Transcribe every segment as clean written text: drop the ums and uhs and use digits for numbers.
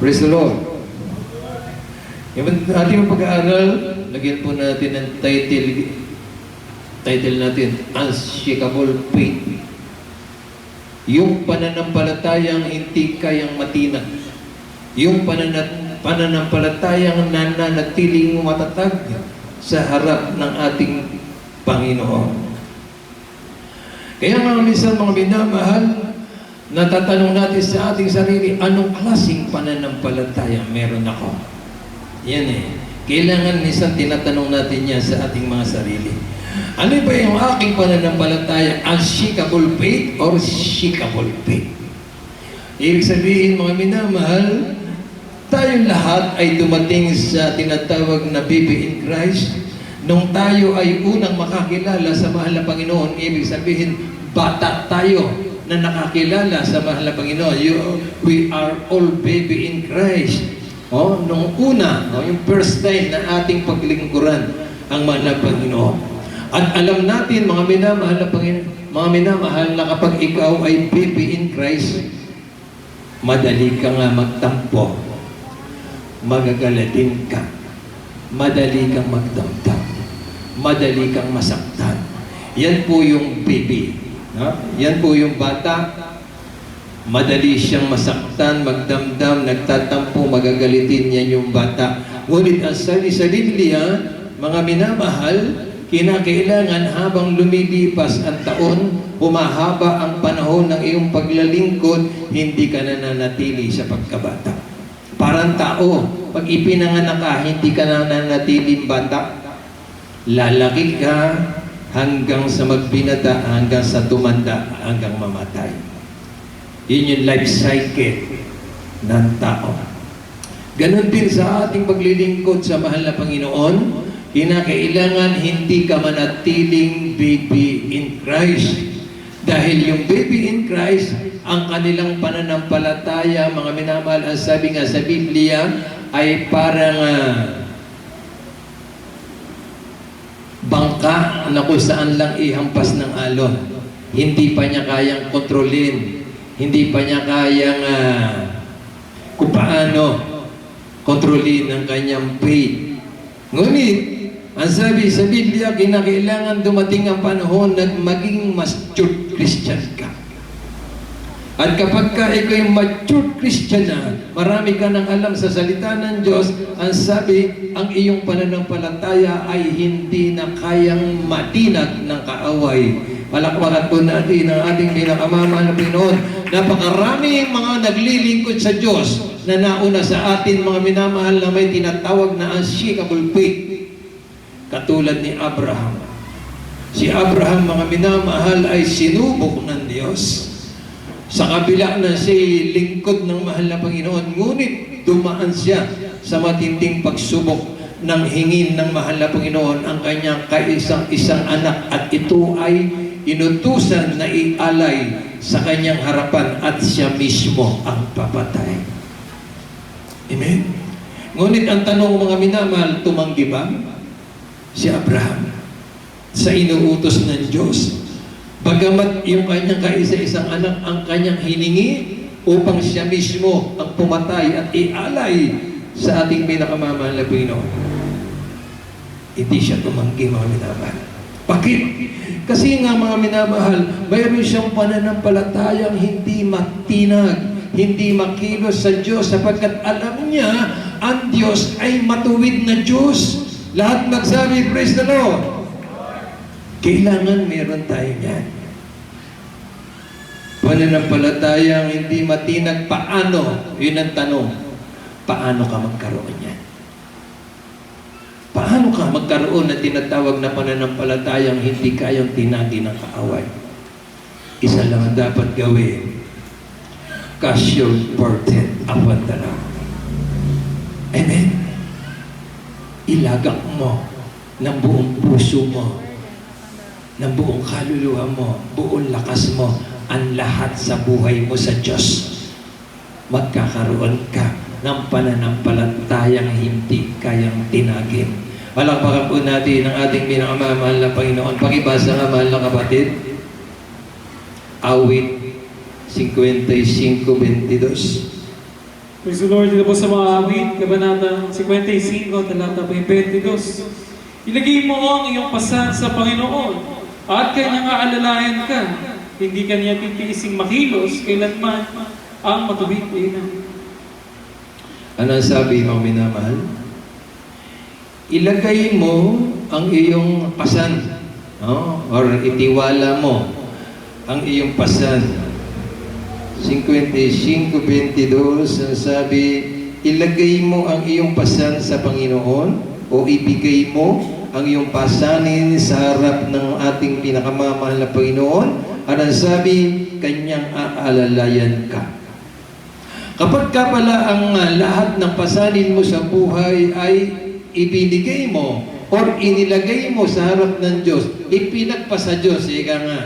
Praise the Lord. Yung ating pag-aaral, lagyan po natin ang title natin, Unshakable Faith. Yung pananampalatayang hindi kayang matinag. Yung pananampalatayang nananatiling matatag sa harap ng ating Panginoon. Kaya minsan mga minamahal, natatanong natin sa ating sarili, anong klaseng pananampalataya meron ako? Yan Kailangan minsan tinatanong natin yan sa ating mga sarili. Ano ba yung aking pananampalataya? Unshakable faith or shakable faith? Ibig sabihin mga minamahal, tayong lahat ay dumating sa tinatawag na baby in Christ. Nung tayo ay unang makakilala sa mahal na Panginoon, ibig sabihin, bata tayo na nakakilala sa mahal na Panginoon. We are all baby in Christ. Nung una, yung first time na ating paglingkuran ang mahal na Panginoon. At alam natin, mga minamahal na Panginoon, mga minamahal na kapag ikaw ay baby in Christ, madali ka nga magtampo, magagalatin ka, madali kang magdamdam, madali kang masaktan. Yan po yung baby. Yan po yung bata. Madali siyang masaktan, magdamdam, nagtatampo, magagalitin yan yung bata. Ngunit ang sabi sa Biblia, mga minamahal, kinakailangan habang lumilipas ang taon, humahaba ang panahon ng iyong paglalingkod, hindi ka nananatili sa pagkabata. Parang tao, pag ipinanganak ka, hindi ka nananatiling bata. Lalaki ka hanggang sa magbinata, hanggang sa tumanda, hanggang mamatay. Yun yung life cycle ng tao. Ganon din sa ating paglilingkod sa mahal na Panginoon, kinakailangan hindi ka manatiling baby in Christ. Dahil yung baby in Christ, ang kanilang pananampalataya, mga minamahal, ang sabi nga sa Biblia, ay parang bangka na kung saan lang ihampas ng alon. Hindi pa niya kayang kontrolin. Hindi pa niya kayang kung paano kontrolin ang kanyang faith. Ngunit, ang sabi sa Biblia, kinakailangan dumating ang panahon na maging mature Christian ka. At kapag ka ikaw yung mature Christian na, marami ka nang alam sa salita ng Diyos, ang sabi, ang iyong pananampalataya ay hindi na kayang matinag ng kaaway. Palakpakan po natin ang ating pinakamamahal na Panginoon. Napakarami mga naglilingkod sa Diyos na nauna sa atin, mga minamahal, na may tinatawag na unshakable faith. Katulad ni Abraham. Si Abraham, mga minamahal, ay sinubok ng Diyos. Sa kabila na siya lingkod ng mahal na Panginoon, ngunit dumaan siya sa matinding pagsubok ng hingin ng mahal na Panginoon ang kanyang kaisang-isang anak, at ito ay inutusan na ialay sa kanyang harapan at siya mismo ang papatay. Amen? Ngunit ang tanong, mga minamahal, tumanggi ba si Abraham sa inuutos ng Diyos? Bagamat yung kanyang kaisa-isang anak ang kanyang hiningi upang siya mismo ang pumatay at ialay sa ating pinakamamahal na Panginoon, hindi siya tumanggi, mga minamahal. Bakit? Kasi nga, mga minamahal, mayroon siyang pananampalatayang hindi matinag, hindi makilos sa Diyos, sapagkat alam niya ang Diyos ay matuwid na Diyos. Lahat magsabi, praise the Lord. Kailangan meron tayo niyan. Pananampalatayang hindi matinag, paano? Yun ang tanong. Paano ka magkaroon niyan? Paano ka magkaroon na tinatawag na pananampalatayang hindi kayang tinagi ng kaaway? Isa lang ang dapat gawin. Cast your burden upon the Lord. Amen? Ilagak mo ng buong puso mo, ng buong kaluluwa mo, buong lakas mo, ang lahat sa buhay mo sa Diyos. Magkakaroon ka ng pananampalatayang hindi kayang tinagin. Palakpakan po natin ang ating pinakamamahal na Panginoon. Pakibasa nga, mahal na kapatid. Awit 55:22. Praise the Lord. Dito po sa mga awit, Kabanata 55, talata 22. Ilagay mo ang iyong pasan sa Panginoon at kanyang aalalayan ka. Hindi kanya titiising makilos kailanman ang matuwid na ina. Ano ang sabi, mga minamahal? Ilagay mo ang iyong pasan, no? Or itiwala mo ang iyong pasan. 55:22 ang sabi, ilagay mo ang iyong pasan sa Panginoon o ibigay mo ang iyong pasanin sa harap ng ating pinakamamahal na Panginoon. At ang sabi, kanyang aalalayan ka. Kapag ka pala ang lahat ng pasanin mo sa buhay ay ibinigay mo or inilagay mo sa harap ng Diyos, ipinagpa sa Diyos, ika nga,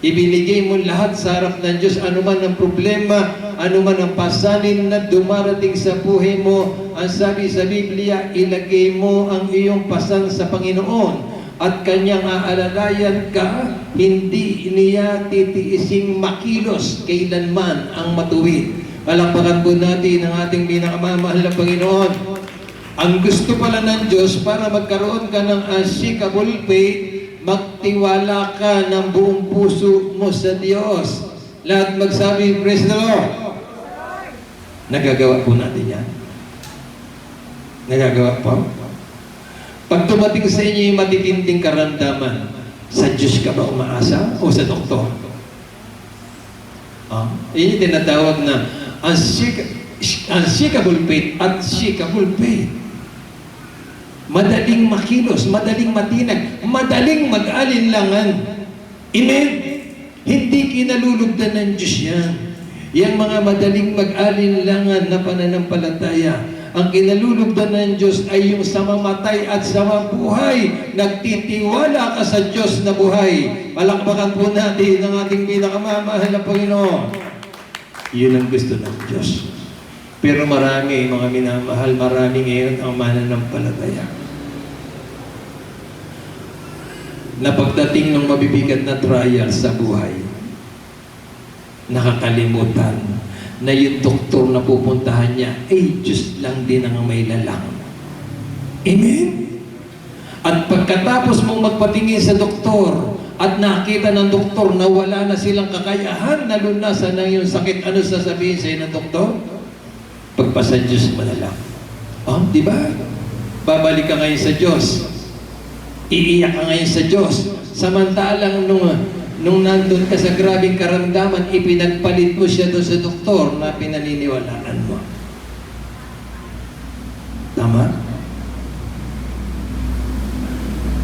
ibinigay mo lahat sa harap ng Diyos, anuman ang problema, anuman ang pasanin na dumarating sa buhay mo, ang sabi sa Biblia, ilagay mo ang iyong pasan sa Panginoon at kanyang aalalayan ka, hindi niya titiising makilos kailanman ang matuwid. Palakpakan po natin ang ating pinakamamahal na Panginoon. Ang gusto pala ng Diyos para magkaroon ka ng unshakable faith, magtiwala ka ng buong puso mo sa Diyos. Lahat magsabi, praise the Lord. Nagagawa po natin yan. Nagagawa po. Pag tumating sa inyo yung matitinding karamdaman, sa Diyos ka ba umaasa o sa doktor? Yun yung tinatawag na unshakable faith at shakable faith. Madaling makilos, madaling matinag, madaling mag-alinlangan. Amen? Hindi kinalulugdan ng Diyos yan. Yang mga madaling mag-alinlangan na pananampalataya, ang kinalulugdan ng Diyos ay yung sa mamatay at sa mabuhay. Nagtitiwala ka sa Diyos na buhay. Palakpakan po natin ang ating pinakamamahal na Panginoon. Yun ang gusto ng Diyos. Pero marami, mga minamahal, marami ngayon ang mananampalataya. Na pagdating ng mabibigat na trial sa buhay, nakakalimutan na yung doktor na pupuntahan niya, Diyos lang din ang may lalang. Amen? At pagkatapos mong magpatingin sa doktor, at nakita ng doktor na wala na silang kakayahan na lunasan ng iyong sakit, ano sasabihin sa'yo ng doktor? Pagpasa Diyos mo na lang. Di ba? Babalik ka ngayon sa Diyos. Iiyak ka ngayon sa Diyos. Samantalang nung nandun ka sa grabing karamdaman, ipinagpalit mo siya doon sa doktor na pinaniniwalaan mo. Tama?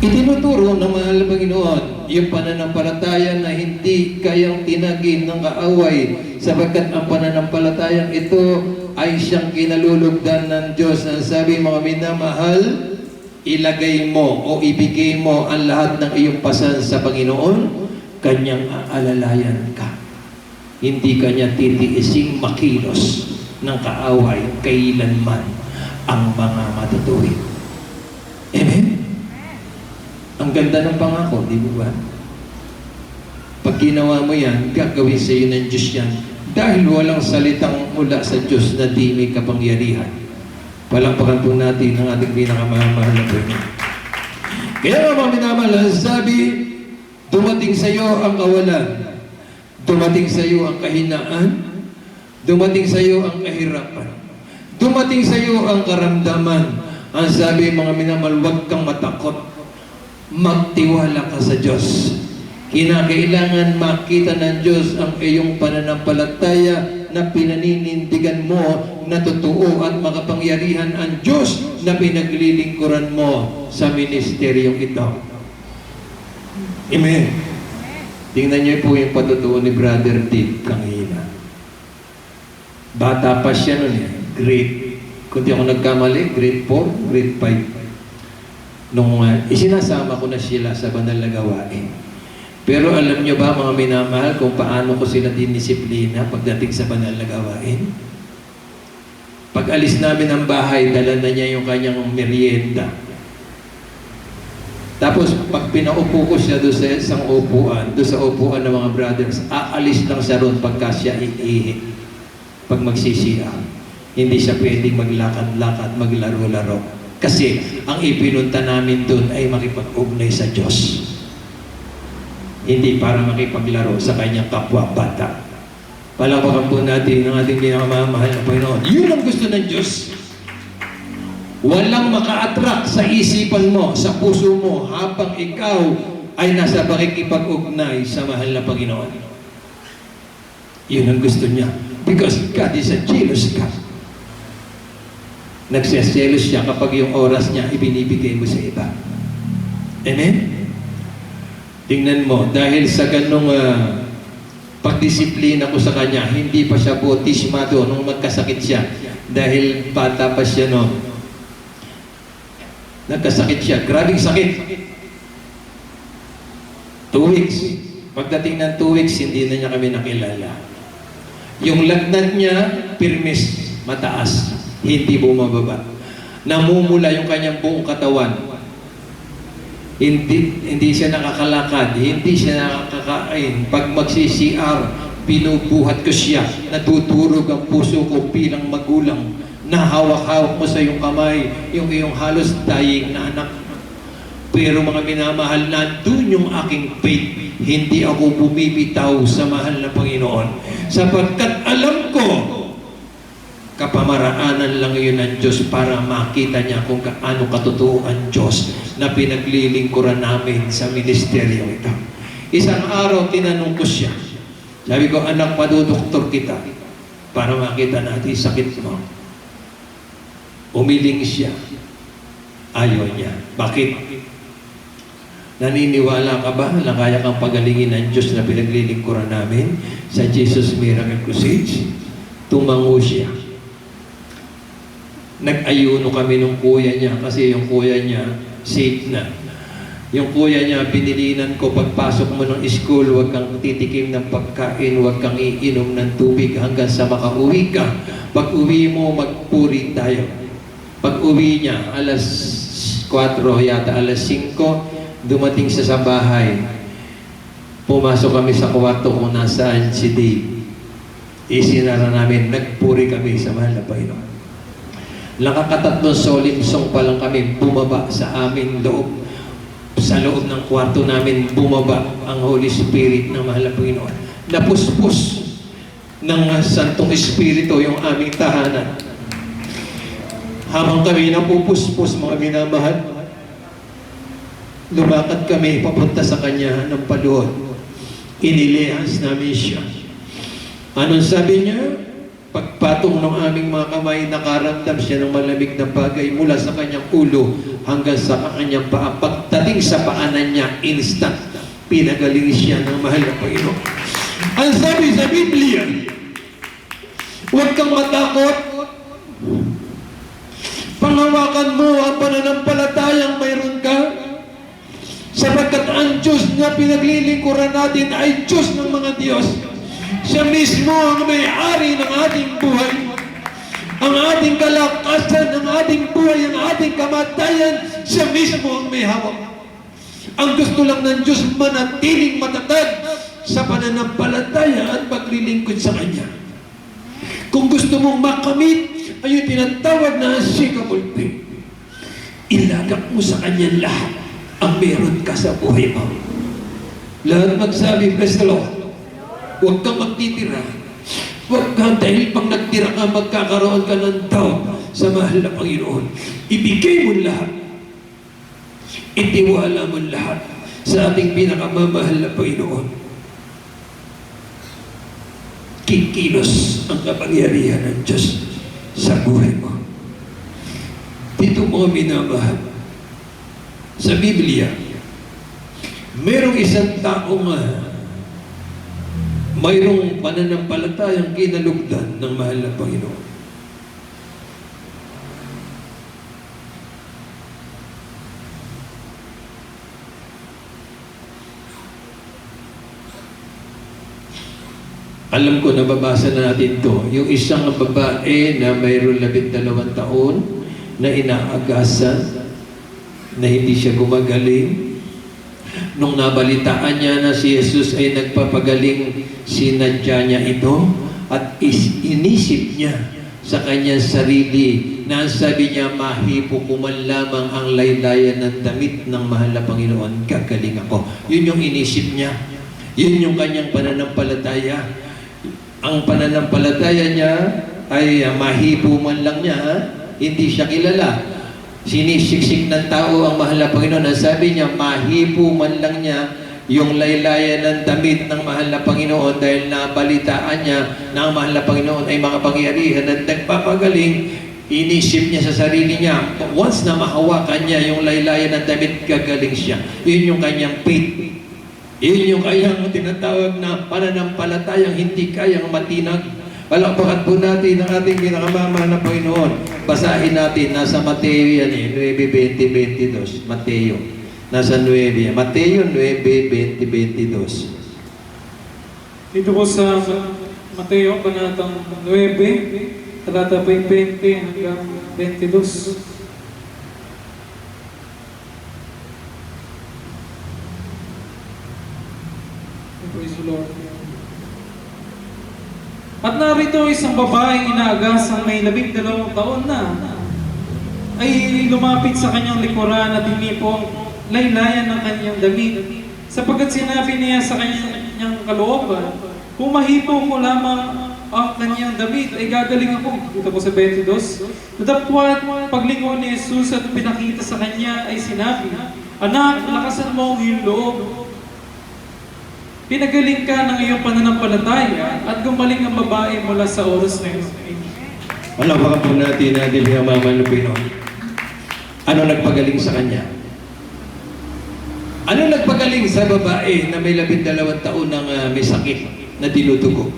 Itinuturo ng mahal na Panginoon yung pananampalataya na hindi kayang tinagin ng kaaway sapagkat ang pananampalatayang ito ay siyang kinalulugdan ng Diyos. Ang sabi, mga minamahal, ilagay mo o ibigay mo ang lahat ng iyong pasan sa Panginoon, kanyang aalalayan ka. Hindi kanya titiising makilos ng kaaway kailanman ang mga matutuwid. Amen? Ang ganda ng pangako, di ba? Pag ginawa mo yan, gagawin sa iyo ng Diyos yan. Dahil walang salitang mula sa Diyos na di may kapangyarihan. Palakpakan po natin ang ating pinakamahal na Panginoon. Kaya mga minamahal, sabi, dumating sa iyo ang kawalan, dumating sa iyo ang kahinaan, dumating sa iyo ang kahirapan, dumating sa iyo ang karamdaman. Ang sabi, mga minamahal, huwag kang matakot. Magtiwala ka sa Diyos. Kinakailangan makita ng Diyos ang iyong pananampalataya na pinaninindigan mo na totoo at makapangyarihan ang Diyos na pinaglilingkuran mo sa ministeryong ito. Amen. Tingnan niyo po yung patutuo ni Brother Dave kanina. Bata pa siya nun grade, kung di ako nagkamali, grade 4, grade 5. Nung isinasama ko na sila sa banal na gawain. Pero alam nyo ba, mga minamahal, kung paano ko sila dinisiplina pagdating sa banal na gawain? Pag alis namin ng bahay, dala na niya yung kanyang merienda. Tapos, pag pinaupo ko siya doon sa isang upuan, doon sa upuan ng mga brothers, aalis lang siya roon pagka siya iihi, pag magsisiya. Hindi siya pwedeng maglakad-lakad, maglaro-laro. Kasi ang ipinunta namin doon ay makipag-ugnay sa Diyos. Hindi para makipaglaro sa kanyang kapwa-bata. Palakpakan po natin ang ating pinakamamahal na Panginoon. Yun ang gusto ng Diyos. Walang maka-attract sa isipan mo, sa puso mo, habang ikaw ay nasa pakikipag-ugnay sa mahal na Panginoon. Yun ang gusto niya. Because God is a jealous God. Nagsiselos siya kapag yung oras niya ibinibigay mo sa iba. Amen? Tingnan mo, dahil sa ganong pagdisiplina ko sa kanya, hindi pa siya bautismado nung magkasakit siya. Dahil bata pa siya noon. Nagkasakit siya. Grabing sakit. 2 weeks. Pagdating ng 2 weeks, hindi na niya kami nakilala. Yung lagnat niya, pirmis, mataas. Hindi bumababa. Namumula yung kanyang buong katawan. Hindi siya nakakalakad, hindi siya nakakakain. Pag magsi-CR, binubuhat ko siya. Natutulog ang puso ko bilang magulang. Nahawak-hawak mo sa iyong kamay, yung iyong halos dying na anak. Pero mga minamahal, nandun yung aking faith. Hindi ako bumibitaw sa mahal na Panginoon. Sapagkat alam ko, kapamaraanan lang yun ng Diyos para makita niya kung kaano katotoo ang Diyos na pinaglilingkuran namin sa ministeryo ito. Isang araw, tinanong ko siya. Sabi ko, anak, padudoktor kita para makita natin sakit mo. Umiling siya. Ayaw niya. Bakit? Naniniwala ka ba na kaya kang pagalingin ng Diyos na pinaglilingkuran namin sa Jesus Miracle Crusade? Tumango siya. Nag-ayuno kami nung kuya niya kasi yung kuya niya saved na. Yung kuya niya, pinilinan ko, pagpasok mo ng school, huwag kang titikim ng pagkain, huwag kang iinom ng tubig hanggang sa makauwi ka. Pag uwi mo, magpuri tayo. Pag uwi niya, alas 4 yata, alas 5, dumating siya sa bahay. Pumasok kami sa kwarto kung nasaan si Dave. Isinara namin, nagpuri kami sa mahal na Panginoon. Nakakatatlong solemn song pa lang kami bumaba sa aming loob. Sa loob ng kwarto namin bumaba ang Holy Spirit ng mahal na Panginoon. Napuspos ng Santong Espiritu yung aming tahanan. Habang kami napupuspos, mga minamahal, lumakad kami papunta sa Kanya ng paluhod. Inilihas namin siya. Anong sabi niya? Pagpatong ng aming mga kamay, nakaramdam siya ng malamig na bagay mula sa kanyang ulo hanggang sa kanyang paa. Pagdating sa paanan niya, instant, pinagaling siya ng mahal na Panginoon. Ang sabi sa Biblia, huwag kang matakot. Panghawakan mo ang pananampalatayang mayroon ka. Sapagkat ang Diyos na pinaglilingkuran natin ay Diyos ng mga Diyos. Siya mismo ang may-ari ng ating buhay. Ang ating kalakasan, ang ating buhay, ang ating kamatayan, siya mismo ang may hawak. Ang gusto lang ng Diyos, manatiling matatag sa pananampalataya at paglilingkod sa Kanya. Kung gusto mong makamit, ay yung tinatawag na unshakable faith. Ilagak mo sa Kanya lahat ang meron ka sa buhay mo. Lahat magsabi, bless the Lord. Huwag kang magtitira. Huwag kang, dahil pag nagtira ka, magkakaroon ka ng doubt sa mahal na Panginoon. Ibigay mo lahat. Itiwala mo lahat sa ating pinakamamahal na Panginoon. Kikilos ang kapangyarihan ng Diyos sa buhay mo. Dito mga minamahal, sa Biblia, mayroong isang taong mayroong pananampalatayang kinalugdan ng mahal na Panginoon. Alam ko, nababasa na natin to. Yung isang babae na mayroong 12 taon na inaagasan, na hindi siya gumagaling. Nung nabalitaan niya na si Jesus ay nagpapagaling, sinadya niya ito at inisip niya sa kanyang sarili na ang sabi niya, mahipo ko man lamang ang laylayan ng damit ng mahal na Panginoon, gagaling ako. Yun yung inisip niya. Yun yung kanyang pananampalataya. Ang pananampalataya niya ay mahipo man lang niya, hindi siya kilala. Sinisiksik ng tao ang mahal na Panginoon. Ang sabi niya, mahipo man lang niya yung laylayan ng damit ng mahal na Panginoon dahil nabalitaan niya na ang mahal na Panginoon ay makapangyarihan at nagpapagaling. Inisip niya sa sarili niya, once na mahawakan niya yung laylayan ng damit, gagaling siya. Yun yung kanyang faith. Yun yung kanyang tinatawag na pananampalatayang hindi kayang matinag. Palakpakan po natin ang ating pinakamamahal na Panginoon. Basahin natin, nasa Mateo yan 9:20-22. Mateo. Nasa 9. Mateo 9:20-22. Dito po sa Mateo, panatang 9, talata po 20 hanggang 22. Praise the Lord. At narito isang babaeng inaagasang may 12 taon na ay lumapit sa kanyang likuran at hinipo ang laylayan ng kanyang damit sapagkat sinabi niya sa kanyang kalooban, kung mahipo ko lamang ang kanyang damit ay gagaling ako. Dito po sa 22. Datapwat paglingon ni Jesus at pinakita sa kanya ay sinabi, anak, lakasan mo ang iyong loob. Pinagaling ka ng iyong pananampalataya at gumaling ang babae mula sa oras na ito. Palakpakan po natin na pinakamamahal na Panginoon. Ano nagpagaling sa kanya? Ano nagpagaling sa babae na may 12 taon ng may sakit na dinudugo?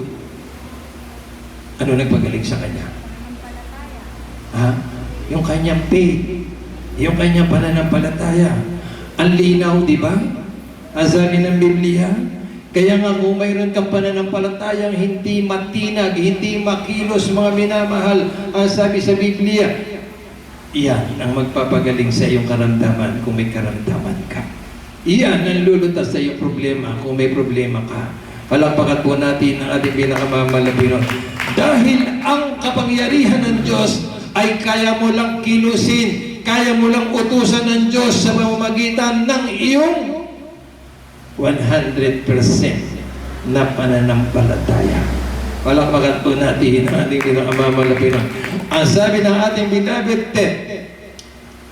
Ano nagpagaling sa kanya? Ha? Yung kanyang faith. Yung kanyang pananampalataya. Ang linaw, di ba? Ang sabi ng Biblia. Kaya nga kung mayroon kang pananampalatayang hindi matinag, hindi makilos, mga minamahal, ang sabi sa Biblia, iyan ang magpapagaling sa iyong karamdaman kung may karamdaman ka. Iyan ang lulutas sa iyong problema kung may problema ka. Palakpakan po natin ang ating pinakamamahal na Panginoon. Dahil ang kapangyarihan ng Diyos ay kaya mo lang kilusin, kaya mo lang utusan ng Diyos sa pamamagitan ng iyong 100% na pananampalataya. Palakpakan po natin ang ating pinakamamahal na Panginoon. Ang sabi ng ating beloved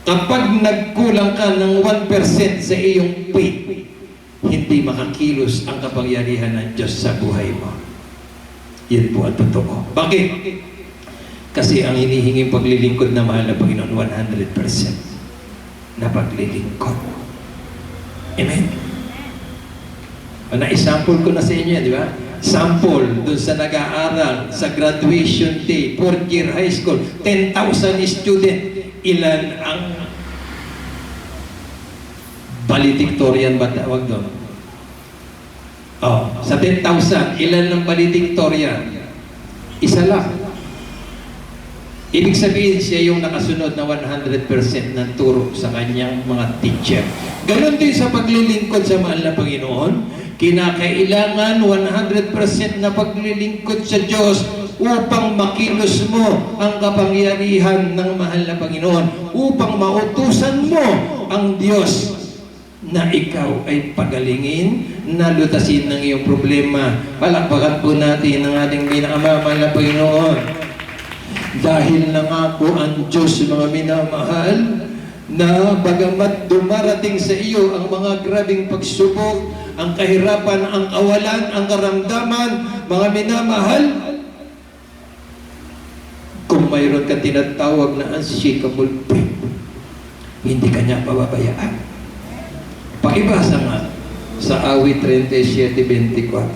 kapag nagkulang ka ng 1% sa iyong faith, hindi makakilos ang kapangyarihan ng Diyos sa buhay mo. Yan po ang totoo. Bakit? Kasi ang hinihinging paglilingkod na mahal na Panginoon, 100% na paglilingkod. Amen? Na-sample ko na sa inyo, di ba? Sample dun sa nag-aaral sa graduation day, 4th year high school, 10,000 student. Ilan ang valedictorian ba tawag doon? Sa 10,000, ilan ang valedictorian? Isa lang. Ibig sabihin siya yung nakasunod na 100% ng turo sa kanyang mga teacher. Ganon din sa paglilingkod sa mahal na Panginoon. Kinakailangan 100% na paglilingkod sa Diyos upang makilos mo ang kapangyarihan ng mahal na Panginoon, upang mautusan mo ang Diyos na ikaw ay pagalingin, na lutasin ng iyong problema. Palakpakan po natin ang ating pinakamamahal na Panginoon. Dahil nangako ang Diyos, mga minamahal, na bagamat dumarating sa iyo ang mga grabing pagsubok, ang kahirapan, ang kawalan, ang karamdaman, mga minamahal, kung mayroon ka tinatawag na unshakable faith, hindi ka niya pababayaan. Pakibasa nga sa awit 37:24.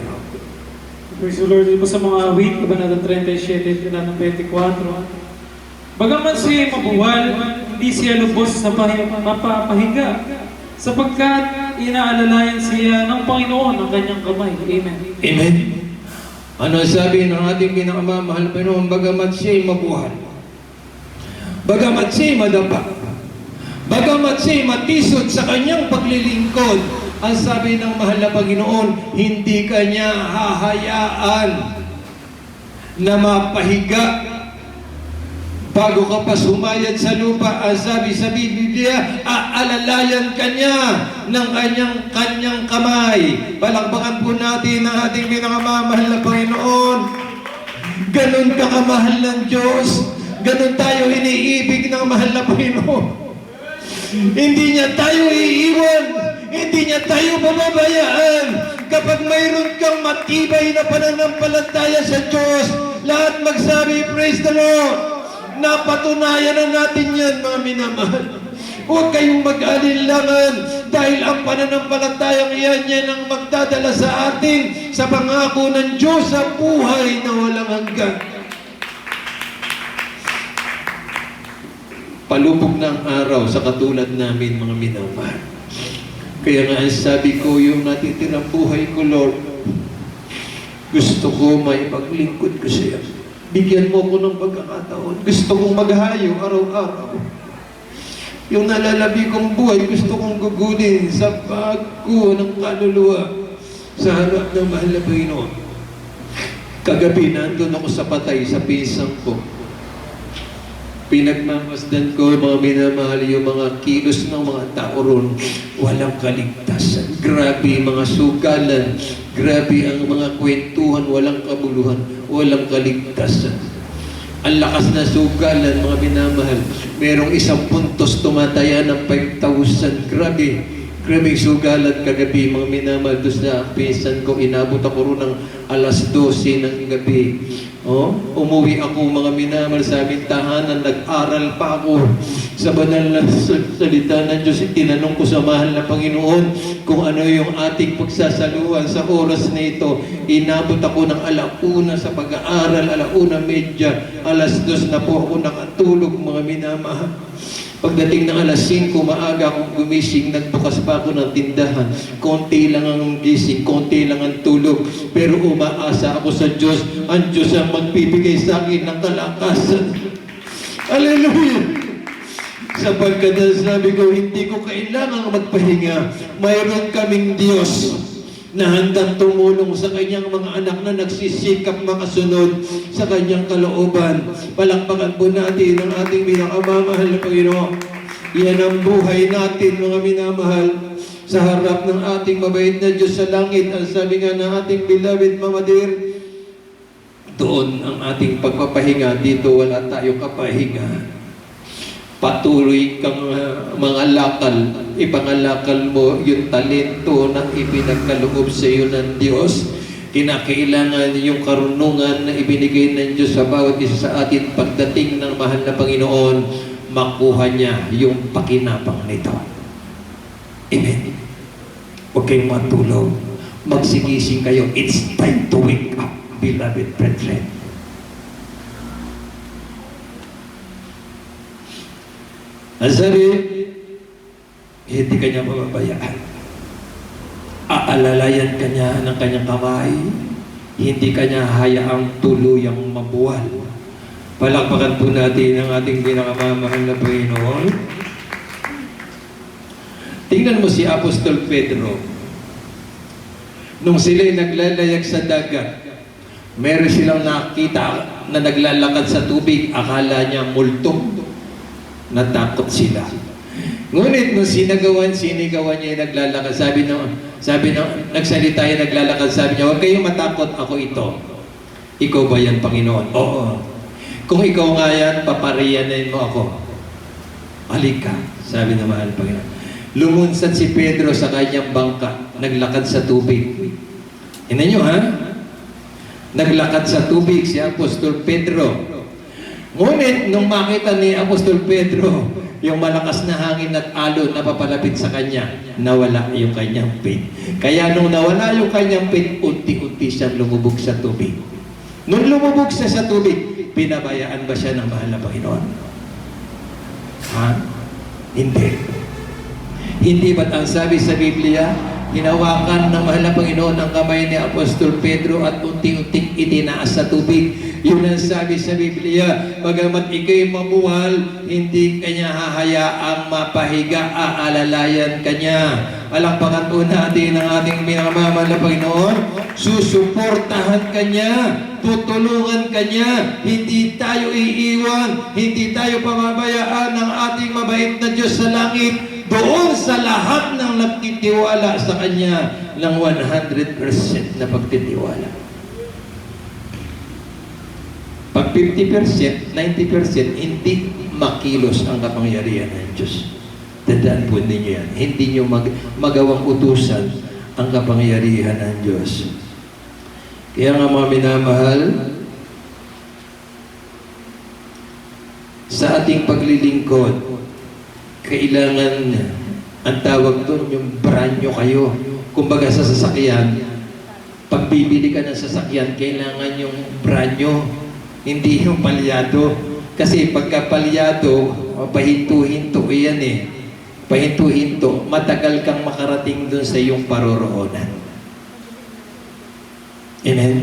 Praise the Lord. Dito sa mga awit, kabanata 37, talatang 24. Bagaman siya mabuwal, hindi siya lubos na mapapahiga, sapagkat inaalalayan siya ng Panginoon ang kanyang kamay. Amen. Amen. Ano sabi ng ating pinakamamahal na Panginoon? Bagamat siya'y mabuhay, bagamat siya'y madapa, bagamat siya'y matisod sa kanyang paglilingkod, ang sabi ng mahal na Panginoon, hindi kanya hahayaan na mapahiga Bago ka pa sumayad sa lupa, ang sabi sa Biblia, aalalayan ka niya ng kanyang kamay. Palakpakan po natin ang ating pinakamamahal na Panginoon. Ganon ka kamahal ng Diyos. Ganon tayo iniibig ng mahal na Panginoon. Hindi niya tayo iiwan. Hindi niya tayo bababayaan. Kapag mayroon kang matibay na pananampalataya sa Diyos, lahat magsabi, praise the Lord. Napatunayan na natin yan, mga minamahal. Huwag kayong mag-alinlangan dahil ang pananampalatayang yan ang magdadala sa atin sa pangako ng Diyos sa buhay na walang hanggan. Palubog ng araw sa katulad namin, mga minamahal. Kaya nga sabi ko, yung natitirang buhay ko, Lord, gusto ko may paglingkod ko siya. Bigyan mo ko ng pagkakataon. Gusto kong maghayo araw-araw. Yung nalalabi kong buhay, gusto kong gugulin sa pagko ng kaluluwa sa harap ng mahal na Panginoon. Kagabi, nandun ako sa patay sa pisang ko. Pinagmamasdan ko, mga minamahal, yung mga kilos ng mga tao ron. Walang kaligtasan. Grabe mga sugalan. Grabe ang mga kwentuhan. Walang kabuluhan. Walang kaligtasan. Ang lakas na sugalan, mga minamahal. Merong 1 puntos tumataya ng 5,000. Grabe. Grabe sugalan kagabi, mga minamahal. Doon sa pinsan ko, inabot ako ron ng alas 12 ng gabi. Oh, umuwi ako, mga minamahal, sa aming tahanan. Nag-aral pa ako sa banal na salita ng Diyos. Tinanong ko sa mahal na Panginoon kung ano yung ating pagsasaluhan sa oras na ito. Inabot ako ng 1:00 sa pag-aaral, 1:30, alas 2 na po ako nakatulog, mga minamahal. Pagdating ng alas 5, maaga akong gumising, nagbukas pa ako ng tindahan. Konti lang ang gising, konti lang ang tulog. Pero umaasa ako sa Diyos. Ang Diyos ang magbibigay sa akin ng kalakasan. Hallelujah! Sapagkat sabi ko, hindi ko kailangang magpahinga. Mayroon kaming Diyos na handang tumulong sa kanyang mga anak na nagsisikap makasunod sa kanyang kalooban. Palakpakan po natin ang ating pinakamamahal na Panginoon. Yan ang buhay natin, mga minamahal, sa harap ng ating mabait na Diyos sa langit. Ang sabi nga ng ating beloved Mama Dear, doon ang ating pagpapahinga. Dito wala tayo kapahinga. Patuloy kang mga lakal, ipangalakal mo yung talento na ipinagkaloob sa iyo ng Diyos. Kinakailangan yung karunungan na ibinigay ng Diyos sa bawat isa sa atin pagdating ng mahal na Panginoon, makuha niya yung pakinabang nito. Amen. Huwag kayong matulog. Magsigising kayo. It's time to wake up, beloved brethren. Ang sabi, hindi kanya mababayaan. Aalalayan kanya ng kanyang kamay. Hindi kanya hayaang tuluyang mabuwal. Palakpakan po natin ang ating pinakamamahal na Panginoon. Tingnan mo si Apostol Pedro. Nung sila'y naglalayag sa dagat, meron silang nakita na naglalakad sa tubig. Akala niya multo. Natakot sila. Ngunit nung sinigawan niya yung naglalakad, sabi nagsalita yung naglalakad, sabi niya, huwag kayong matakot, ako ito. Ikaw ba yan, Panginoon? Oo. Kung ikaw nga yan, papariyanin mo ako. Halika, sabi ng mahal Panginoon. Lumunsad si Pedro sa kanyang bangka, naglakad sa tubig. Ina nyo, ha? Naglakad sa tubig si Apostol Pedro. Ngunit, nung makita ni Apostol Pedro, yung malakas na hangin at alon na papalapit sa kanya, nawala yung kanyang faith. Kaya nung nawala yung kanyang faith, unti-unti siyang lumubog sa tubig. Nung lumubog siya sa tubig, pinabayaan ba siya ng mahal na Panginoon? Ha? Hindi. Hindi ba't ang sabi sa Biblia, hinawakan ng mahal na Panginoon ang kamay ni Apostol Pedro at unti-unting itinaas sa tubig. Yun ang sabi sa Biblia, bagamat ikay mamuhal, hindi kanya hahayaang mapahiga, aalalayan kanya. Palakpakan po natin ang ating minamahal na Panginoon. Susuportahan kanya, tutulungan kanya, hindi tayo iiwan, hindi tayo pamabayaan ng ating mabait na Diyos sa langit doon sa lahat ng nagtitiwala sa Kanya ng 100% na pagtitiwala. Pag 50%, 90%, hindi makilos ang kapangyarihan ng Diyos. Tandaan po ninyo yan. Hindi nyo magawang utusan ang kapangyarihan ng Diyos. Kaya nga mga minamahal, sa ating paglilingkod, kailangan, ang tawag doon, yung branyo kayo. Kumbaga sa sasakyan, pag bibili ka ng sasakyan, kailangan yung branyo, hindi yung palyado. Kasi pagka palyado, pahinto-hinto yan eh. Pahinto-hinto, matagal kang makarating doon sa iyong paroroonan. Amen?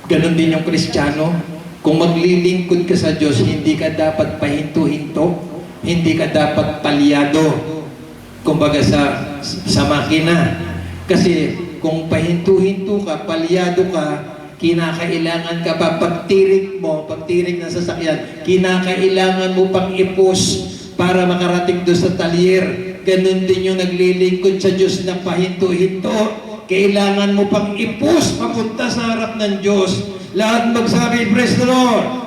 Ganon din yung Kristiyano. Kung maglilingkod ka sa Diyos, hindi ka dapat pahinto-hinto. Hindi ka dapat palyado, kumbaga sa makina. Kasi kung pahinto-hinto ka, palyado ka, kinakailangan ka pa, pagtirik ng sasakyan, kinakailangan mo pang ipus para makarating doon sa talyer. Ganun din yung naglilingkod sa Diyos na pahinto-hinto. Kailangan mo pang ipus papunta sa harap ng Diyos. Lahat magsabi, praise the Lord.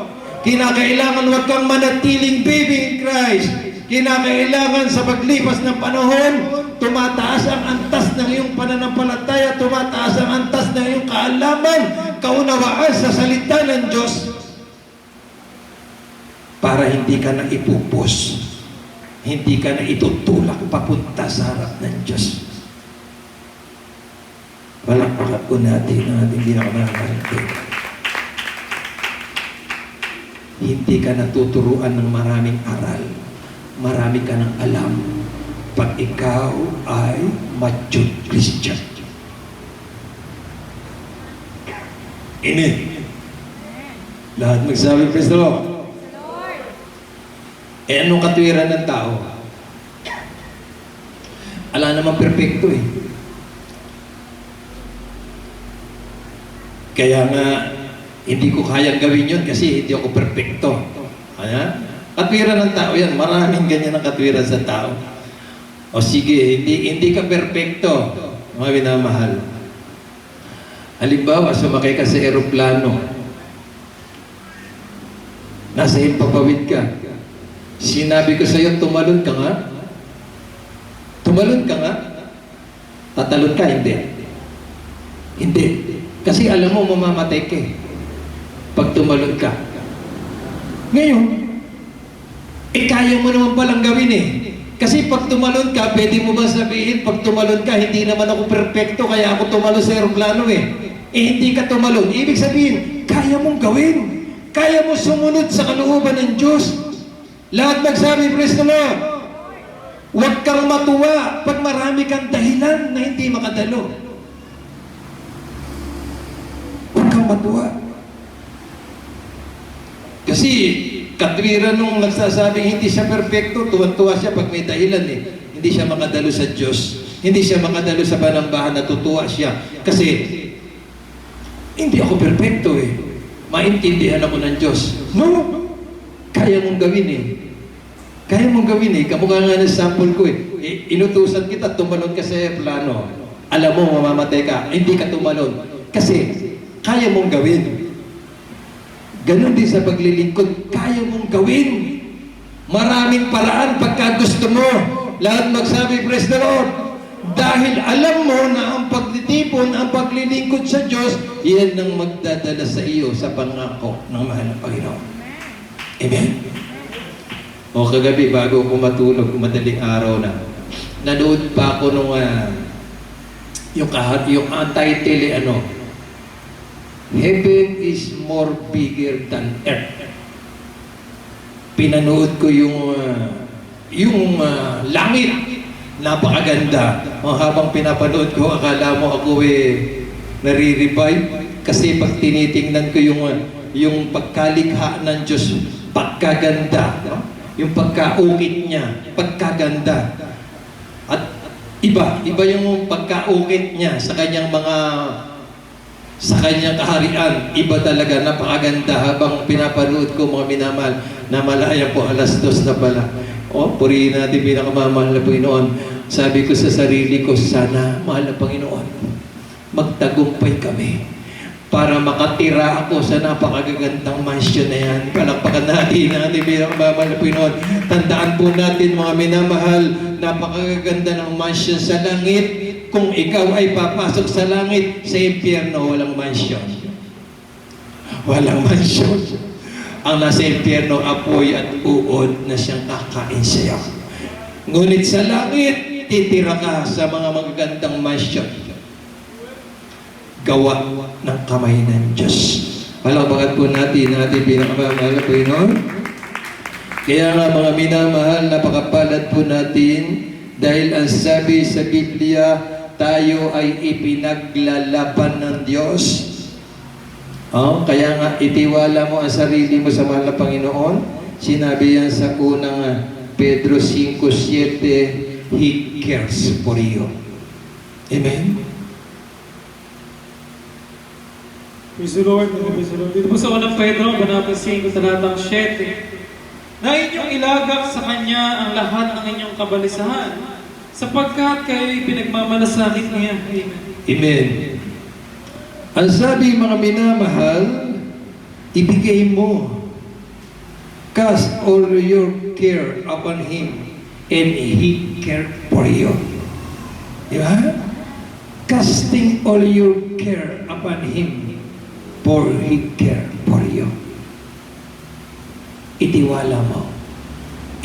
Kinakailangan huwag kang manatiling baby in Christ. Kinakailangan sa paglipas ng panahon, tumataas ang antas ng iyong pananampalataya, tumataas ang antas ng iyong kaalaman, kaunawaan sa salita ng Diyos. Para hindi ka na ipupos, hindi ka na itutulak papunta sa harap ng Diyos. Palakpakan po natin ang ating ginagawa. Hindi ka natuturuan ng maraming aral. Marami ka ng alam pag ikaw ay mature Christian. Amen. Lahat magsabi, praise the Lord. Eh, anong katwiran ng tao? Ala naman perfecto eh. Kaya nga, hindi ko kayang gawin yun kasi hindi ako perfecto. Kaya, katwiran ng tao yan. Maraming ganyan ang katwiran sa tao. O sige, hindi ka perfecto, mga minamahal. Halimbawa, sumakay ka sa eroplano. Nasa himpapawid ka. Sinabi ko sa iyo, tumalon ka nga. Tumalon ka nga. Tatalon ka, hindi. Hindi. Kasi alam mo, mamamatay ka eh. Pag tumalon ka. Ngayon, kaya mo naman palang gawin eh. Kasi pag tumalon ka, pwede mo ba sabihin, pag tumalon ka, hindi naman ako perfecto, kaya ako tumalon sa aeroplano eh. Hindi ka tumalon. Ibig sabihin, kaya mong gawin. Kaya mo sumunod sa kalooban ng Diyos. Lahat magsabi, praise the Lord. Huwag kang matuwa pag marami kang dahilan na hindi makadalo. Huwag kang matuwa. Kasi katwiran nung nagsasabing hindi siya perfecto, tuwan-tuwa siya pag may dahilan eh. Hindi siya makadalo sa Diyos. Hindi siya makadalo sa panambahan, natutuwa siya. Kasi hindi ako perfecto eh. Maintindihan ako ng Diyos. No! Kaya mong gawin eh. Kaya mong gawin eh. Kamukha nga ng sample ko eh. Inutusan kita, tumalon ka sa airplano. Alam mo, mamamatay ka. Hindi ka tumalon. Kasi, kaya mong gawin. Ganon din sa paglilingkod, kaya mong gawin. Maraming paraan pagka gusto mo. Lahat magsabi, praise the Lord. Dahil alam mo na ang pagtitipon, ang paglilingkod sa Diyos, yan ang magdadala sa iyo sa pangako ng mahal na Panginoon. Amen? O kagabi, bago ako matulog, madaling araw na, nanood pa ako nung yung title Heaven is more bigger than earth. Pinanood ko yung langit. Napakaganda. Habang pinapanood ko, akala mo ako nare-revive. Kasi pag tinitingnan ko yung pagkalikha ng Diyos, pagkaganda. No? Yung pagkaukit niya, pagkaganda. At iba yung pagkaukit niya sa kanyang kaharian. Iba talaga, napakaganda. Habang pinapanood ko, mga minamahal, na malaya po, 2:00 na pala. Purihin natin pinakamamahal na Panginoon. Sabi ko sa sarili ko, sana, mahal na Panginoon, magtagumpay kami para makatira ako sa napakagagandang mansion na yan. Palakpakan natin pinakamamahal na Panginoon. Tandaan po natin, mga minamahal, napakaganda ng mansion sa langit. Kung ikaw ay papasok sa langit, sa impyerno, walang mansion. Walang mansion. Ang nasa impyerno, apoy at uod na siyang kakain sa'yo. Ngunit sa langit, titira ka sa mga magagandang mansion. Gawa ng kamay ng Diyos. Palakpakan po natin pinakamamahal na Panginoon. Kaya nga mga minamahal, napakapalad po natin dahil ang sabi sa Biblia, tayo ay ipinaglalaban ng Diyos. Kaya nga, itiwala mo ang sarili mo sa mahal na Panginoon. Sinabi yan sa unang Pedro 5:7, He cares for you. Amen? Praise the Lord. Praise the Lord. Dito po sa unang Pedro, Banata 5, talatang 7, na inyong ilagak sa Kanya ang lahat ng inyong kabalisahan, sapagkat kayo'y pinagmamalasakit niya. Amen. Amen. Ang sabi, mga minamahal, ibigay mo. Cast all your care upon Him, and He cared for you. Di ba? Casting all your care upon Him, for He cared for you. Itiwala mo.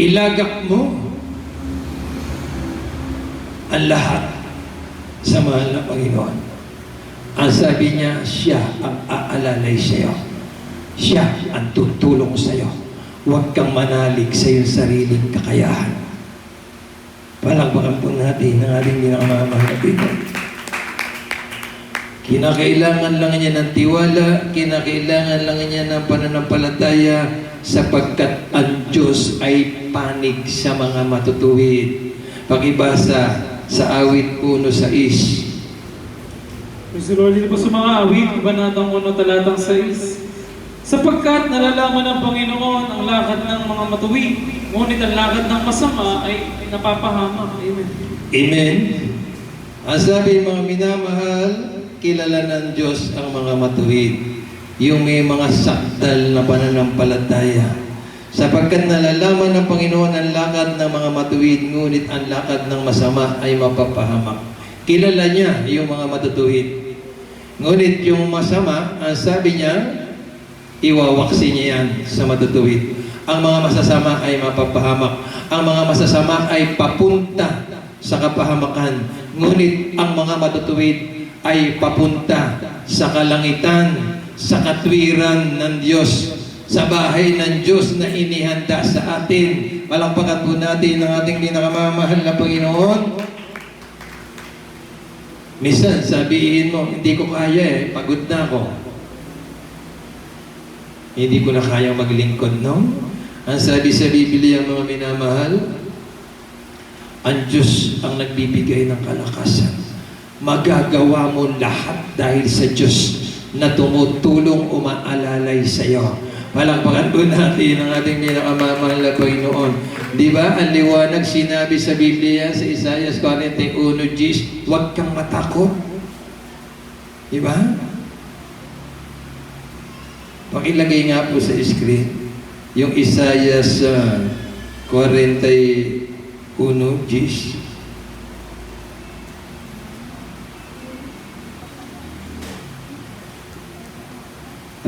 Ilagak mo ang lahat sa mahal na Panginoon. Ang sabi niya, siya ang aalalay sa iyo. Siya ang tutulong sa iyo. Huwag kang manalig sa iyong sariling kakayahan. Palakpakan po natin ang ating pinakamamahal na Panginoon. Kinakailangan lang niya ng tiwala, kinakailangan lang niya ng pananampalataya, sapagkat ang Diyos ay panig sa mga matutuwid. Pakibasa sa awit 1:6. Praise the Lord. Dito po sa mga awit, Banatang 1, talatang 6, sapagkat nalalaman ng Panginoon ang lakad ng mga matuwid, ngunit ang lakad ng masama ay napapahamak. Amen. Amen. Ang sabi, mga minamahal, kilala ng Diyos ang mga matuwid. Yung may mga sakdal na pananampalataya. Sapagkat nalalaman ng Panginoon ang lakad ng mga matuwid, ngunit ang lakad ng masama ay mapapahamak. Kilala niya yung mga matutuwid. Ngunit yung masama, ang sabi niya, iwawaksi niya yan sa matutuwid. Ang mga masasama ay mapapahamak. Ang mga masasama ay papunta sa kapahamakan. Ngunit ang mga matutuwid ay papunta sa kalangitan, sa katwiran ng Diyos, sa bahay ng Diyos na inihanda sa atin. Palakpakan po natin ang ating pinakamamahal na Panginoon. Minsan, sabihin mo, hindi ko kaya pagod na ako. Hindi ko na kaya maglingkod, no? Ang sabi sa Biblia, mga minamahal, ang Diyos ang nagbibigay ng kalakasan. Magagawa mo lahat dahil sa Diyos na tumutulong umaalalay sa iyo. Palakpakan po natin ang ating pinakamamahal na Panginoon. Di ba? Ang liwanag sinabi sa Biblia sa Isaiah 41:10, huwag kang matakot. Di ba? Pakilagay nga po sa screen yung Isaiah 41:10.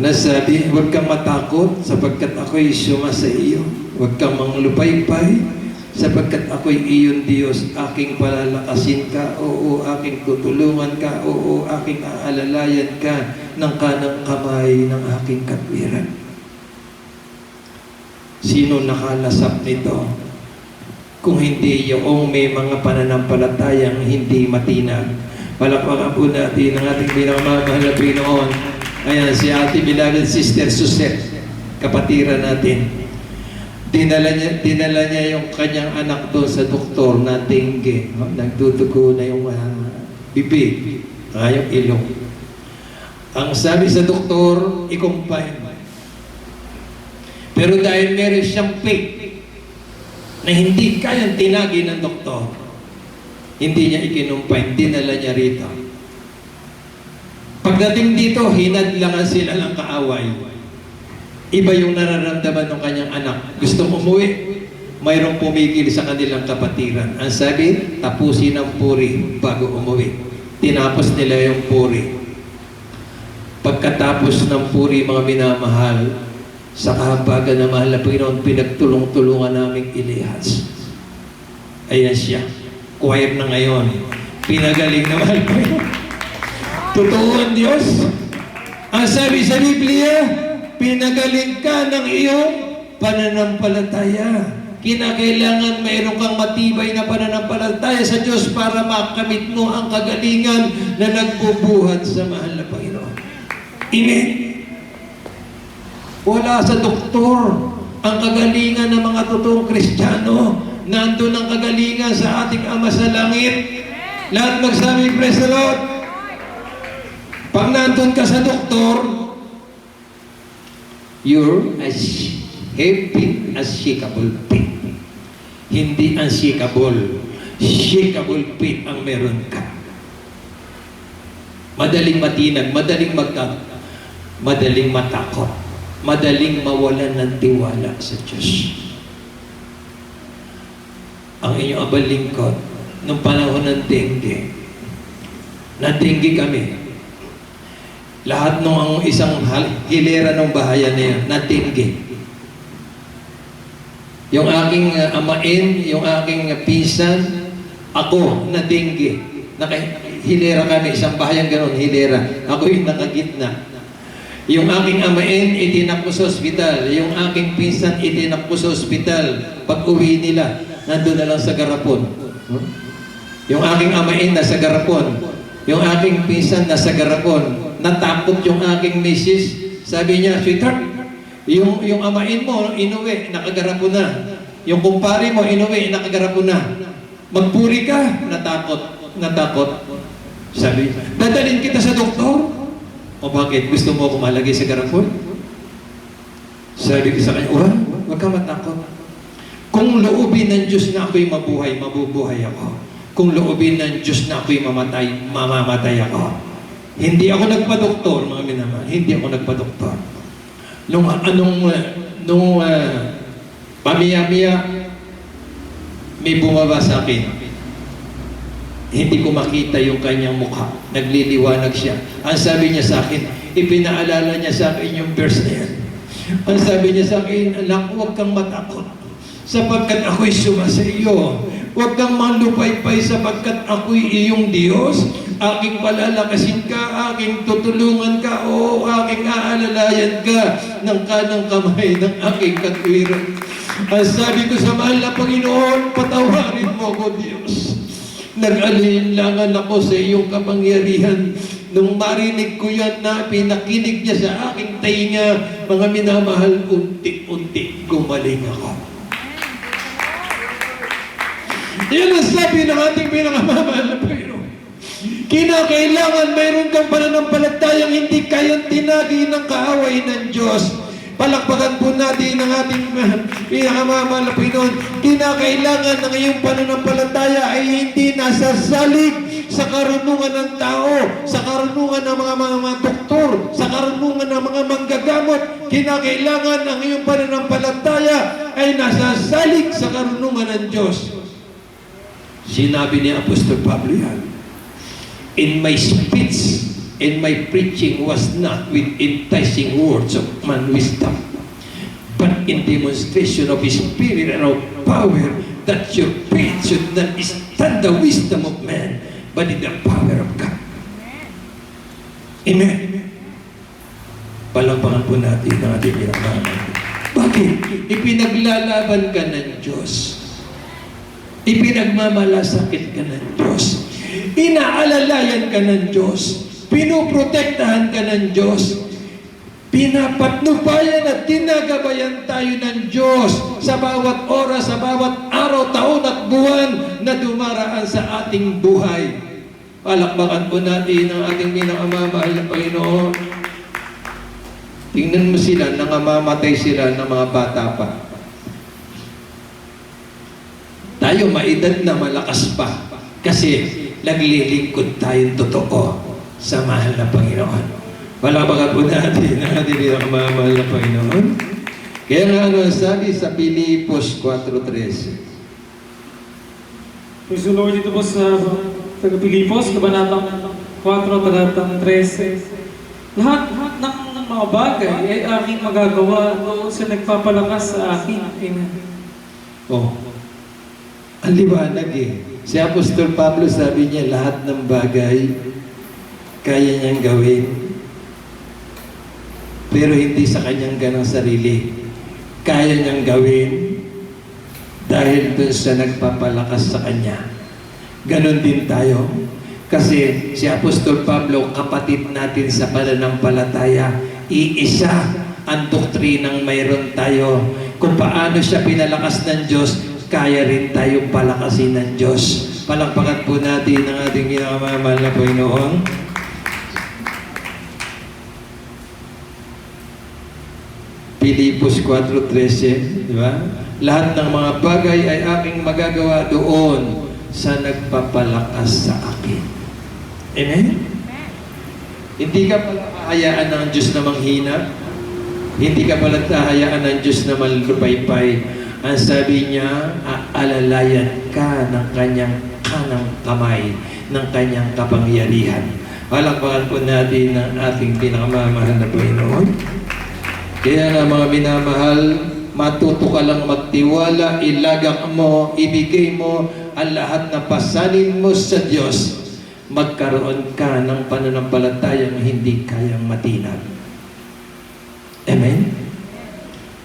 Ano sabi? Huwag kang matakot sapagkat ako'y suma sa iyo. Huwag kang manglupaypay sapagkat ako'y iyon Diyos. Aking palalakasin ka. Oo, aking tutulungan ka. Oo, aking aalalayan ka ng kanang kamay ng aking katwiran. Sino nakalasap nito? kung hindi yung may mga pananampalatayang hindi matinag. Palakpakan po natin ang ating pinakamamahal na Pinoon. Ayan, si Ate Beloved Sister Susette, kapatiran natin. Dinala niya yung kanyang anak doon sa doktor na dengue. Nagdudugo na yung bibig, yung ilong. Ang sabi sa doktor, i-confine. Pero dahil meron siyang faith na hindi kayang tinagi ng doktor, hindi niya ikinumpay, dinala niya rito. Pagdating dito, hinadlangan sila ng kaaway. Iba yung nararamdaman ng kanyang anak. Gustong umuwi, mayroong pumigil sa kanilang kapatiran. Ang sabi, tapusin ang puri bago umuwi. Tinapos nila yung puri. Pagkatapos ng puri, mga minamahal, sa kahabagan na mahal na Panginoon, pinagtulong-tulungan naming ilihas. Ayan siya. Choir na ngayon. Pinagaling na mahal ko yun. Totoo ang Diyos. Ang sabi sa Biblia, pinagaling ka ng iyong pananampalataya. Kinakailangan mayroon kang matibay na pananampalataya sa Diyos para makamit mo ang kagalingan na nagbubuhat sa mahal na Panginoon. Amen. Wala sa doktor ang kagalingan ng mga totoong Kristiyano. Nandun ang kagalingan sa ating Ama sa Langit. Lahat magsabi, praise the Lord. Pag nandun ka sa doktor, you're as heavy as shakable faith. Hindi unshakable. Shakable faith ang meron ka. Madaling matinag, madaling matakot, madaling mawalan ng tiwala sa Diyos. Ang inyong abang lingkod, nung panahon ng dengue, na-dengue kami. Lahat nung ang isang hilera ng bahayan na yan, na-dengue. Yung aking amain, yung aking pinsan, ako, na-dengue. Hilera kami, isang bahayan ganon, hilera. Ako yung nakagitna. Yung aking amain, itinakbo sa ospital. Yung aking pinsan, itinakbo sa ospital. Pag uwi nila, nandun na lang sa garapon. Yung aking amain, nasa garapon. Yung aking pinsan, nasa garapon. Natakot yung aking misis. Sabi niya, sweetheart, yung amain mo, inuwi, nakagarapon na. Yung kumpare mo, inuwi, nakagarapon na. Magpuri ka, natakot. Sabi, dadalhin kita sa doktor. O bakit? Gusto mo ako malagay sa garapon? Sabi ko sa kanya, huwag ka matakot. Kung loobin ng Diyos na ako'y mabuhay, mabubuhay ako. Kung loobin ng Diyos na ako'y mamatay, mamamatay ako. Hindi ako nagpa-doktor, mga minamahal. Hindi ako nagpa-doktor. Nung pamiya-miya, may bumaba sa akin. Hindi ko makita yung kanyang mukha. Nagliliwanag siya. Ang sabi niya sa akin, ipinaalala niya sa akin yung verse na yan. Ang sabi niya sa akin, anak, huwag kang matakot. Sapagkat ako'y sumasa iyo. Huwag kang malupaypay sapagkat ako'y iyong Diyos. Aking palalakasin ka, aking tutulungan ka, o aking aalalayan ka ng kanang kamay ng aking katwiran. Ang sabi ko sa mahal na Panginoon, patawarin mo ko, Diyos. Nag-alinlangan ako sa iyong kapangyarihan. Nung marinig ko yan na pinakinig niya sa aking tainga, mga minamahal, unti-unti gumaling ako. Yan ang sabi ng ating pinakamamahal na Panginoon. Kinakailangan mayroon kang pananampalatayang hindi kayang tinagi ng kaaway ng Diyos. Palakpakan po natin ang ating pinakamamahal na Panginoon. Kinakailangan ng iyong pananampalataya ay hindi nasasalig sa karunungan ng tao, sa karunungan ng mga doktor, sa karunungan ng mga manggagamot. Kinakailangan ng iyong pananampalataya ay nasasalig sa karunungan ng Diyos. Sinabi ni Apostol Pablo yan, in my speech and my preaching was not with enticing words of man wisdom, but in demonstration of His Spirit and of power, that your faith should not stand the wisdom of man, but in the power of God. Amen. Palakpakan po natin ang ating pinagmamahal. Bakit? Ipinaglalaban ka ng Diyos. Ipinagmamalasakit ka ng Diyos. Inaalalayan ka ng Diyos. Pinuprotektahan ka ng Diyos. Pinapatnubayan at ginagabayan tayo ng Diyos sa bawat oras, sa bawat araw, taon at buwan na dumaraan sa ating buhay. Palakpakan po natin ang ating pinakamamahal na Panginoon. Tingnan mo sila, nangamamatay sila ng mga bata pa. Tayo maedad na malakas pa kasi naglilingkod tayong totoo sa mahal na Panginoon. Palakpakan po natin ang ating pinakamamahal na Panginoon. Kaya nga ano sabi sa Pilipos 4:13. Praise the Lord, dito po sa taga-Pilipos, kabanatang 4, talatang 13. Lahat ng mga bagay ay aking magagawa doon sa nagpapalakas sa akin. Amen. Oh, ang liwanag eh. Si Apostol Pablo sabi niya, lahat ng bagay kaya niyang gawin. Pero hindi sa kanyang ganang sarili. Kaya niyang gawin dahil dun sa nagpapalakas sa kanya. Ganon din tayo. Kasi si Apostol Pablo, kapatid natin sa pananampalataya, iisa ang doktrinang mayroon tayo. Kung paano siya pinalakas ng Diyos, kaya rin tayong palakasin ng Diyos. Palakpakan po natin ang ating pinakamamahal na Panginoon. Pilipos 4:13, di ba? Lahat ng mga bagay ay aking magagawa doon sa nagpapalakas sa akin. Amen? Hindi ka pala hahayaan ng Diyos na manghina. Hindi ka pala hahayaan ng Diyos na malupaypay. Ang sabi niya, aalalayan ka ng kanyang kanang kamay, ng kanyang kapangyarihan. Palakpakan po natin ang ating pinakamamahal na Panginoon. Kaya nga mga minamahal, matuto ka lang magtiwala, ilagak mo, ibigay mo ang lahat na pasanin mo sa Diyos. Magkaroon ka ng pananampalatayang hindi kayang matinag. Amen?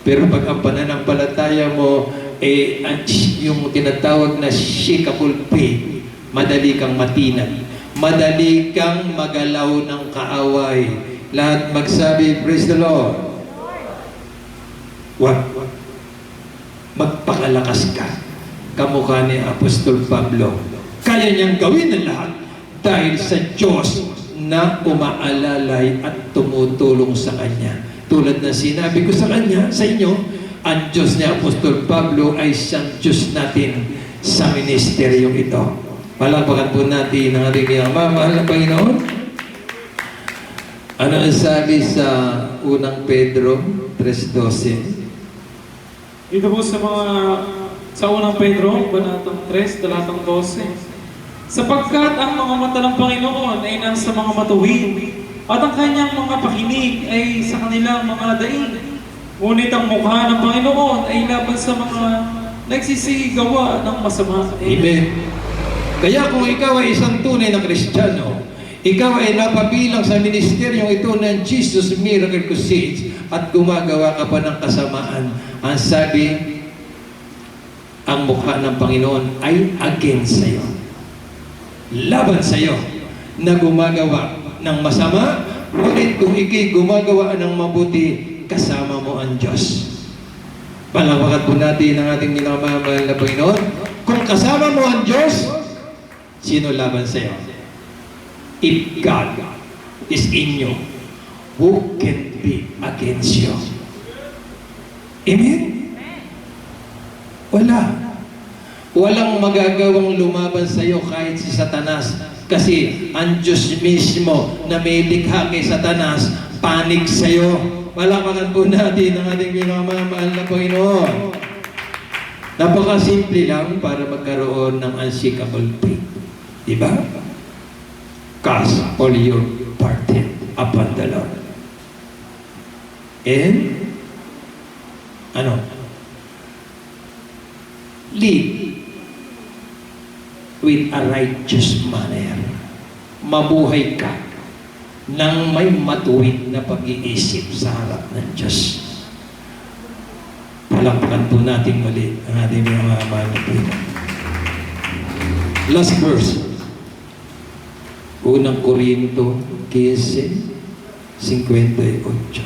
Pero pag ang pananampalataya mo, yung tinatawag na shakable faith, madali kang matinag. Madali kang magalaw ng kaaway. Lahat magsabi, praise the Lord. Wag. Magpakalakas ka. Kamukha ni Apostol Pablo. Kaya niyang gawin ang lahat dahil sa Diyos na umaalalay at tumutulong sa Kanya. Tulad na sinabi ko sa Kanya, sa inyo, ang Diyos ni Apostol Pablo ay siyang Diyos natin sa ministeryong ito. Palakpakan po natin ang ating pinakamamahal na Panginoon. Ano ang sabi sa unang Pedro 3:12? Dito po sa unang Pedro, banatang 3, talatang 12. Sapagkat ang mga mata ng Panginoon ay nasa mga matuwid, at ang kanyang mga pakinig ay sa kanilang mga daing. Ngunit ang mukha ng Panginoon ay laban sa mga nagsisigawa ng masama. Amen. Kaya kung ikaw ay isang tunay na Kristiyano, ikaw ay napabilang sa ministeryong ito ng Jesus Miracle Crusade at gumagawa ka pa ng kasamaan, ang sabi, ang mukha ng Panginoon ay against sa'yo. Laban sa'yo na gumagawa ng masama, ngunit kung ikay gumagawa ng mabuti, kasama mo ang Diyos. Palakpakan po natin ang ating minamahal na Panginoon. Kung kasama mo ang Diyos, sino laban sa'yo? If God is in you, who can be against you? Amen? Wala. Walang magagawang lumaban sa iyo kahit si Satanas. Kasi ang Diyos mismo na may likha kay Satanas, panig sa iyo. Palakpakan po natin ang ating pinakamamahal na Panginoon. Napakasimple lang para magkaroon ng unshakable faith. Diba? Cast all your burden upon the Lord. And, live with a righteous manner. Mabuhay ka nang may matuwid na pag-iisip sa harap ng Diyos. Palakpakan po natin muli ang ating mga mahal na Panginoon. Last verse. Unang Korinto 15:58.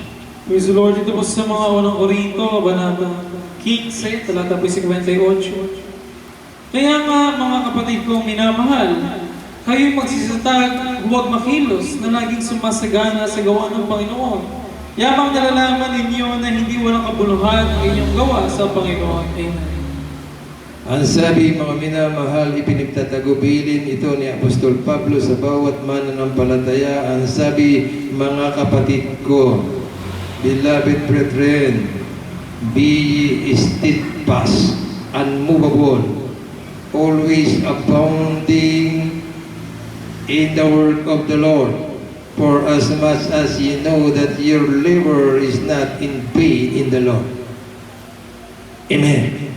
Praise the Lord. Dito po sa mga unang Korinto, Kabanata 15, talata po 58. Kaya nga, mga kapatid kong minamahal, kayo magsisatag, huwag makilos, na laging sumasagana sa gawa ng Panginoon. Yamang nalalaman ninyo na hindi walang kabuluhan ang inyong gawa sa Panginoon. Amen. Ang sabi, mga minamahal, ipinagtatagubilin ito ni Apostol Pablo sa bawat mananampalataya. Ang sabi, mga kapatid ko, beloved brethren, be ye steadfast, unmovable, always abounding in the work of the Lord, for as much as ye know that your labor is not in vain in the Lord. Amen.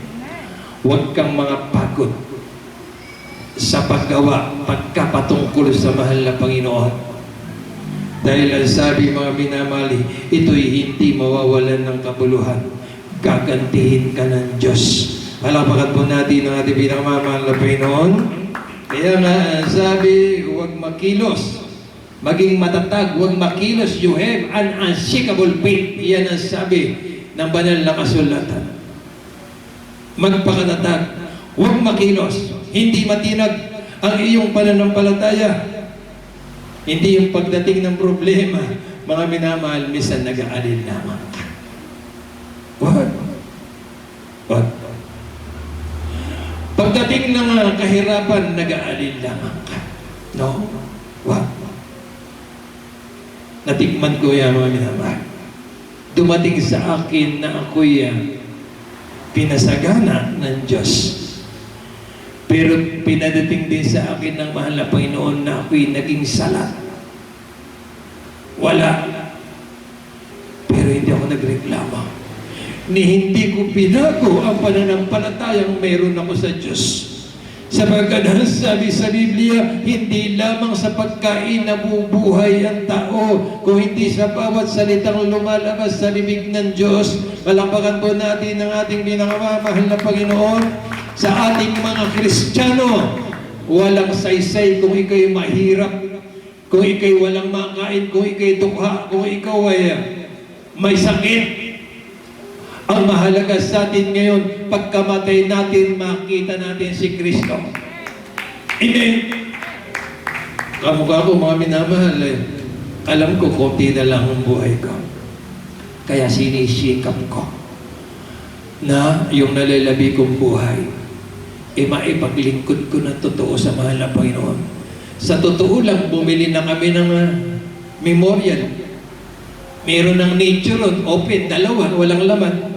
Huwag kang mga pagod sa paggawa, pagkapatungkol sa mahal na Panginoon. Dahil ang sabi, mga minamali, ito'y hindi mawawalan ng kabuluhan. Gagantihin ka ng Diyos. Palapakan po natin ang ating pinakamamahal na Panginoon. Kaya nga, ang sabi, huwag makilos. Maging matatag, huwag makilos. You have an unshakable faith. Yan ang sabi ng banal na kasulatan. Magpakatatag, huwag makilos, hindi matinag ang iyong pananampalataya. Hindi yung pagdating ng problema, mga minamahal, minsan nag-aalin lamang ka. What? Pagdating ng kahirapan, nag-aalin lamang ka. No? What? Natikman ko yan, mga minamahal. Dumating sa akin na ako'y pinasagana ng Diyos. Pero pinadating din sa akin ng mahal na Panginoon na ako'y naging salat. Wala. Pero hindi ako nagreklamo. Hindi ko pinago ang pananampalatayang meron ako sa Diyos. Sapagkat ang sabi sa Biblia, hindi lamang sa pagkain nabubuhay ang tao, kung hindi sa bawat salitang lumalabas sa bibig ng Diyos. Palakpakan po natin ang ating pinakamamahal na Panginoon. Sa ating mga Kristiyano, walang saysay kung ikaw'y mahirap, kung ikaw'y walang makain, kung ikaw'y dukha, kung ikaw ay may sakit. Ang mahalaga sa atin ngayon, pagkamatay natin, makita natin si Kristo. Amen. Kamukha ko, mga minamahal, alam ko, konti na lang ang buhay ko. Kaya sinisikap ko na yung nalalabi kong buhay, maipaglingkod ko ng totoo sa mahal na Panginoon. Sa totoo lang, bumili na kami ng memorial. Meron ng nature ron, open, dalawa, walang laman.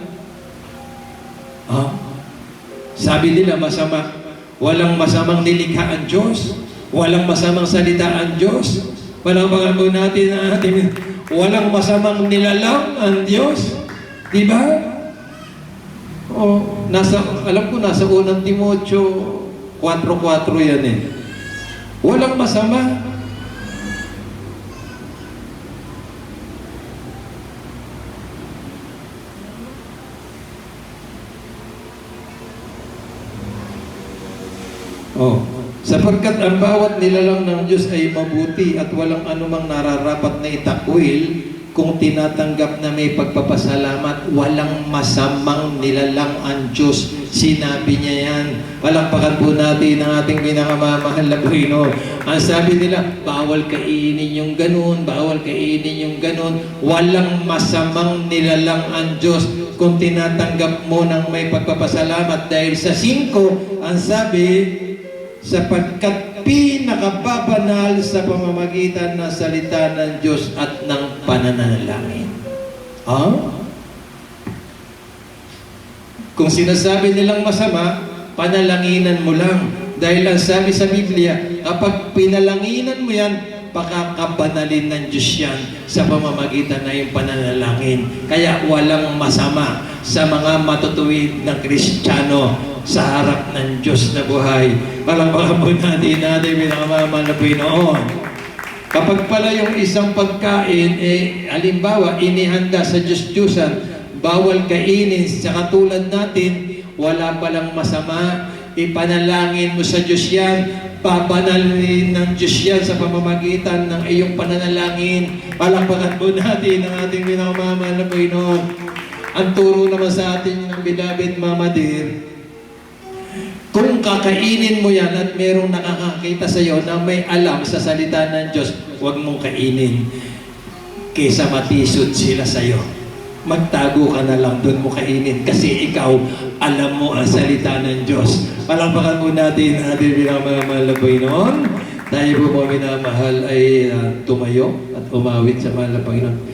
Sabi nila masama. Walang masamang nilikha ang Diyos. Walang masamang salita ang Diyos. Walang pagkago natin na ating walang masamang nilalang ang Diyos. Diba? Alam ko nasa unang Timoteo 4:4 yan eh. Walang masama. Sapagkat ang bawat nilalang ng Diyos ay mabuti at walang anumang nararapat na itakwil kung tinatanggap na may pagpapasalamat. Walang masamang nilalang ang Diyos. Sinabi niya yan. Palakpakan po natin ang ating pinakamamahal na Panginoon. Ang sabi nila, bawal kainin yung ganun, bawal kainin yung ganun. Walang masamang nilalang ang Diyos kung tinatanggap mo ng may pagpapasalamat. Dahil sa 5, ang sabi, sapagkat pinakababanal sa pamamagitan ng salita ng Diyos at ng pananalangin. Kung sinasabi nilang masama, panalanginan mo lang. Dahil ang sabi sa Biblia, kapag pinalanginan mo yan, pakakabanalin ng Diyos yan sa pamamagitan na yung pananalangin. Kaya walang masama sa mga matutuwid na Kristiyano sa harap ng Diyos na buhay. Palakpakan po natin pinakamamahal na Panginoon. Kapag pala yung isang pagkain, halimbawa, inihanda sa Diyos-Diyosan, bawal kainin sa katulad natin, wala palang masama ipanalangin mo sa Diyos yan, babanalin ng Diyos yan sa pamamagitan ng iyong pananalangin. Palakpakan po natin ang ating minamahal na Panginoon. Ang turo naman sa atin ng beloved Mama Dear, kung kakainin mo yan at merong nakakakita sa iyo na may alam sa salita ng Diyos, huwag mong kainin kaysa matisod sila sa iyo. Magtago ka na lang, doon mo kainin kasi ikaw alam mo ang salita ng Diyos. Palakpakan po natin ating minamahal na Panginoon. Tayo po mga minamahal ay tumayo at umawit sa mahal na Panginoon.